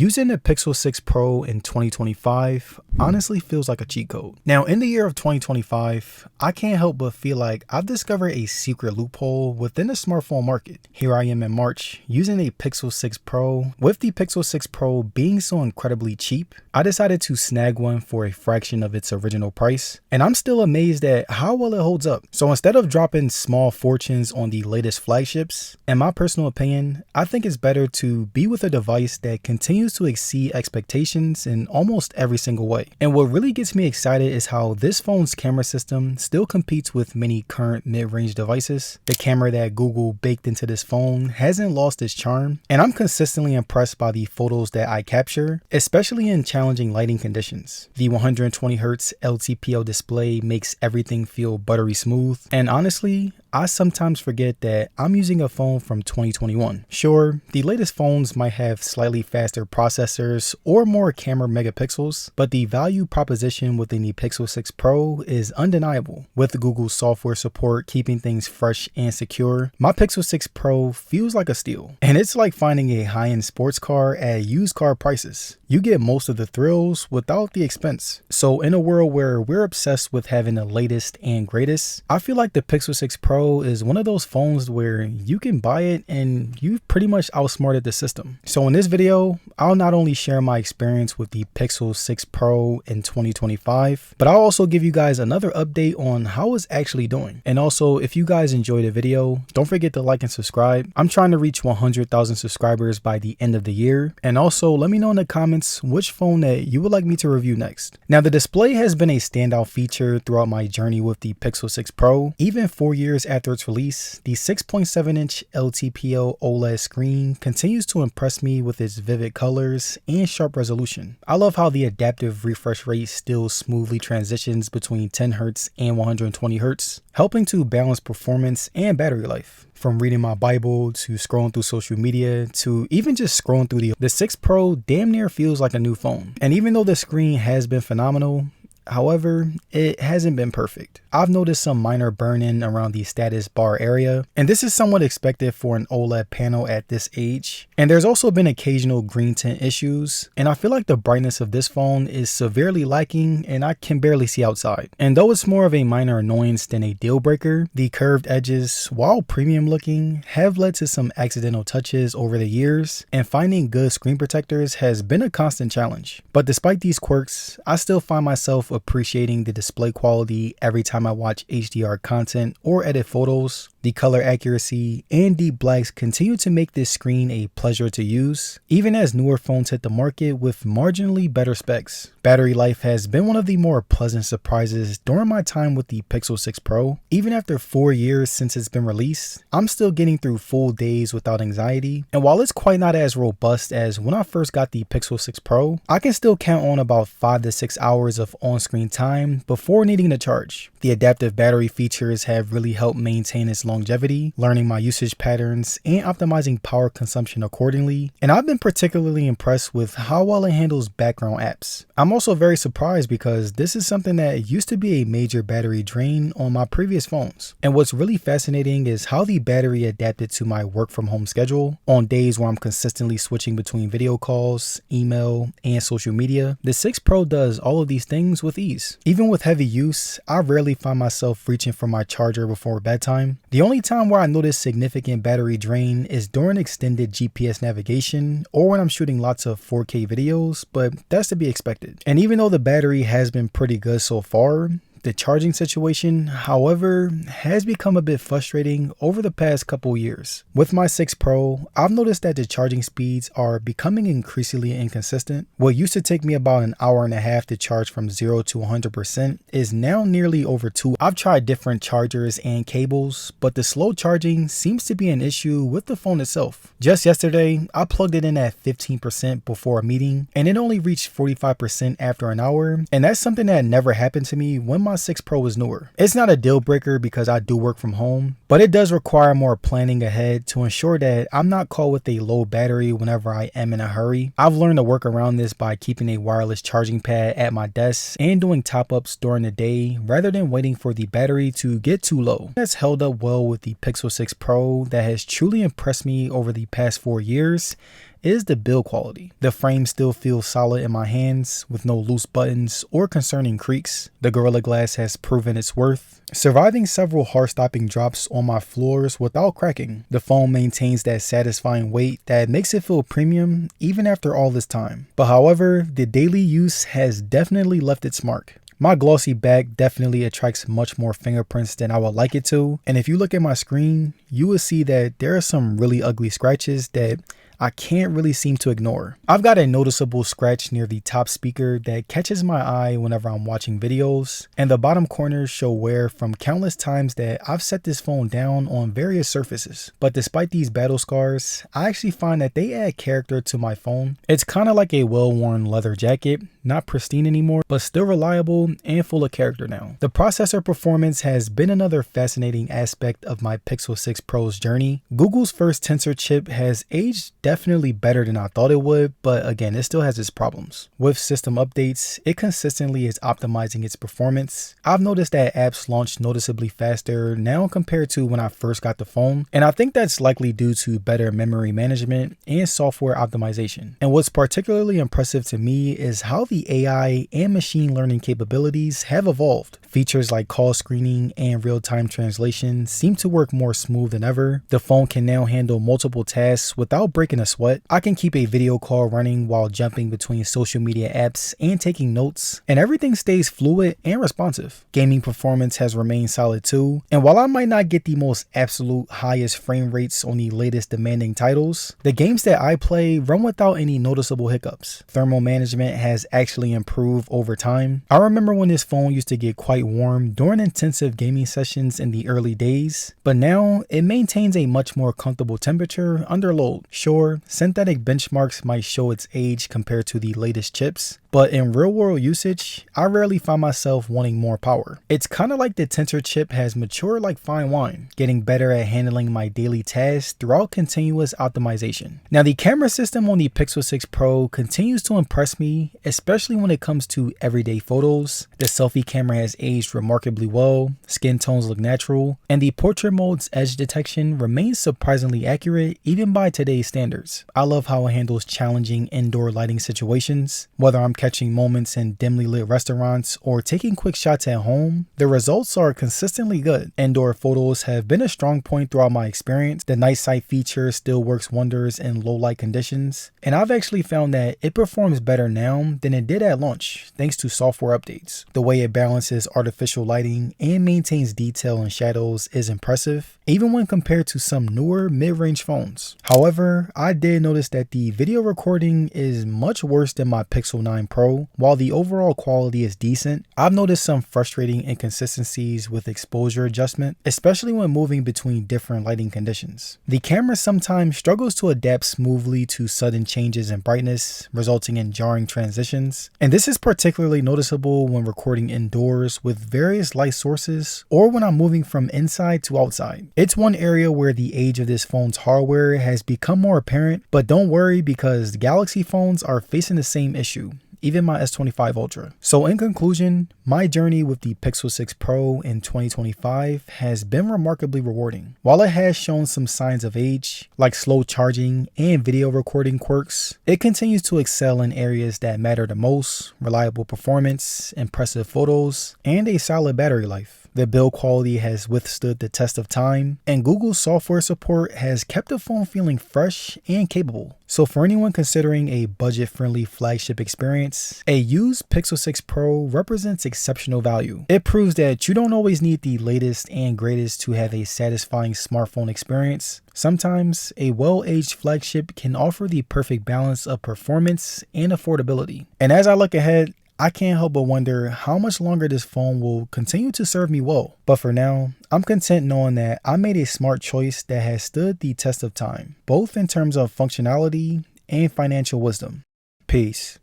Using the Pixel 6 Pro in 2025 honestly feels like a cheat code. Now, in the year of 2025, I can't help but feel like I've discovered a secret loophole within the smartphone market. Here I am in March using a Pixel 6 Pro. With the Pixel 6 Pro being so incredibly cheap, I decided to snag one for a fraction of its original price, and I'm still amazed at how well it holds up. So instead of dropping small fortunes on the latest flagships, in my personal opinion, I think it's better to be with a device that continues to exceed expectations in almost every single way. And what really gets me excited is how this phone's camera system still competes with many current mid-range devices. The camera that Google baked into this phone hasn't lost its charm, and I'm consistently impressed by the photos that I capture, especially in challenging lighting conditions. The 120Hz LTPO display makes everything feel buttery smooth, and honestly, I sometimes forget that I'm using a phone from 2021. Sure, the latest phones might have slightly faster processors or more camera megapixels, but the value proposition within the Pixel 6 Pro is undeniable. With Google's software support keeping things fresh and secure, my Pixel 6 Pro feels like a steal. And it's like finding a high-end sports car at used car prices. You get most of the thrills without the expense. So in a world where we're obsessed with having the latest and greatest, I feel like the Pixel 6 Pro is one of those phones where you can buy it and you've pretty much outsmarted the system. So in this video, I'll not only share my experience with the Pixel 6 Pro in 2025, but I'll also give you guys another update on how it's actually doing. And also, if you guys enjoyed the video, don't forget to like and subscribe. I'm trying to reach 100,000 subscribers by the end of the year. And also, let me know in the comments which phone that you would like me to review next. Now, the display has been a standout feature throughout my journey with the Pixel 6 Pro. Even 4 years after its release, the 6.7-inch LTPO OLED screen continues to impress me with its vivid colors and sharp resolution. I love how the adaptive refresh rate still smoothly transitions between 10Hz and 120Hz, helping to balance performance and battery life. From reading my Bible to scrolling through social media to even just scrolling through the 6 Pro damn near feels like a new phone. And even though the screen has been phenomenal, however, it hasn't been perfect. I've noticed some minor burn-in around the status bar area, and this is somewhat expected for an OLED panel at this age. And there's also been occasional green tint issues, and I feel like the brightness of this phone is severely lacking and I can barely see outside. And though it's more of a minor annoyance than a deal breaker, the curved edges, while premium looking, have led to some accidental touches over the years, and finding good screen protectors has been a constant challenge. But despite these quirks, I still find myself appreciating the display quality every time I watch HDR content or edit photos. The color accuracy and deep blacks continue to make this screen a pleasure to use, even as newer phones hit the market with marginally better specs. Battery life has been one of the more pleasant surprises during my time with the Pixel 6 Pro. Even after 4 years since it's been released, I'm still getting through full days without anxiety. And while it's quite not as robust as when I first got the Pixel 6 Pro, I can still count on about 5 to 6 hours of on-screen time before needing to charge. The adaptive battery features have really helped maintain its longevity, learning my usage patterns and optimizing power consumption accordingly. And I've been particularly impressed with how well it handles background apps. I'm also very surprised because this is something that used to be a major battery drain on my previous phones. And what's really fascinating is how the battery adapted to my work from home schedule. On days where I'm consistently switching between video calls, email, and social media, the 6 Pro does all of these things with ease. Even with heavy use, I rarely find myself reaching for my charger before bedtime. The only time where I notice significant battery drain is during extended GPS navigation or when I'm shooting lots of 4K videos, but that's to be expected. And even though the battery has been pretty good so far, the charging situation, however, has become a bit frustrating over the past couple years. With my 6 Pro, I've noticed that the charging speeds are becoming increasingly inconsistent. What used to take me about an hour and a half to charge from 0 to 100% is now nearly over 2. I've tried different chargers and cables, but the slow charging seems to be an issue with the phone itself. Just yesterday, I plugged it in at 15% before a meeting, and it only reached 45% after an hour, and that's something that never happened to me when my 6 Pro is newer. It's not a deal breaker because I do work from home, but it does require more planning ahead to ensure that I'm not caught with a low battery whenever I am in a hurry. I've learned to work around this by keeping a wireless charging pad at my desk and doing top-ups during the day rather than waiting for the battery to get too low. That's held up well with the Pixel 6 Pro that has truly impressed me over the past 4 years, is the build quality. The frame still feels solid in my hands with no loose buttons or concerning creaks. The Gorilla Glass has proven its worth, surviving several hard-stopping drops on my floors without cracking. The phone maintains that satisfying weight that makes it feel premium even after all this time. But however, the daily use has definitely left its mark. My glossy back definitely attracts much more fingerprints than I would like it to, and if you look at my screen, you will see that there are some really ugly scratches that I can't really seem to ignore. I've got a noticeable scratch near the top speaker that catches my eye whenever I'm watching videos, and the bottom corners show wear from countless times that I've set this phone down on various surfaces. But despite these battle scars, I actually find that they add character to my phone. It's kind of like a well-worn leather jacket, not pristine anymore, but still reliable and full of character now. The processor performance has been another fascinating aspect of my Pixel 6 Pro's journey. Google's first Tensor chip has aged definitely better than I thought it would, but again, it still has its problems. With system updates, it consistently is optimizing its performance. I've noticed that apps launch noticeably faster now compared to when I first got the phone, and I think that's likely due to better memory management and software optimization. And what's particularly impressive to me is how the AI and machine learning capabilities have evolved. Features like call screening and real-time translation seem to work more smooth than ever. The phone can now handle multiple tasks without breaking a sweat. I can keep a video call running while jumping between social media apps and taking notes, and everything stays fluid and responsive. Gaming performance has remained solid too, and while I might not get the most absolute highest frame rates on the latest demanding titles, the games that I play run without any noticeable hiccups. Thermal management has actually improved over time. I remember when this phone used to get quite warm during intensive gaming sessions in the early days, but now it maintains a much more comfortable temperature under load. Sure, synthetic benchmarks might show its age compared to the latest chips, but in real-world usage, I rarely find myself wanting more power. It's kind of like the Tensor chip has matured like fine wine, getting better at handling my daily tasks throughout continuous optimization. Now, the camera system on the Pixel 6 Pro continues to impress me, especially when it comes to everyday photos. The selfie camera has aged remarkably well, skin tones look natural, and the portrait mode's edge detection remains surprisingly accurate even by today's standards. I love how it handles challenging indoor lighting situations. Whether I'm catching moments in dimly lit restaurants or taking quick shots at home, the results are consistently good. Indoor photos have been a strong point throughout my experience. The night sight feature still works wonders in low light conditions, and I've actually found that it performs better now than it did at launch thanks to software updates. The way it balances artificial lighting and maintains detail and shadows is impressive, even when compared to some newer mid-range phones. However, I did notice that the video recording is much worse than my Pixel 9 Pro. While the overall quality is decent, I've noticed some frustrating inconsistencies with exposure adjustment, especially when moving between different lighting conditions. The camera sometimes struggles to adapt smoothly to sudden changes in brightness, resulting in jarring transitions. And this is particularly noticeable when recording indoors with various light sources or when I'm moving from inside to outside. It's one area where the age of this phone's hardware has become more apparent, but don't worry because Galaxy phones are facing the same issue, even my S25 Ultra. So in conclusion, my journey with the Pixel 6 Pro in 2025 has been remarkably rewarding. While it has shown some signs of age, like slow charging and video recording quirks, it continues to excel in areas that matter the most: reliable performance, impressive photos, and a solid battery life. The build quality has withstood the test of time, and Google's software support has kept the phone feeling fresh and capable. So for anyone considering a budget-friendly flagship experience, a used Pixel 6 Pro represents exceptional value. It proves that you don't always need the latest and greatest to have a satisfying smartphone experience. Sometimes a well-aged flagship can offer the perfect balance of performance and affordability. And as I look ahead, I can't help but wonder how much longer this phone will continue to serve me well. But for now, I'm content knowing that I made a smart choice that has stood the test of time, both in terms of functionality and financial wisdom. Peace.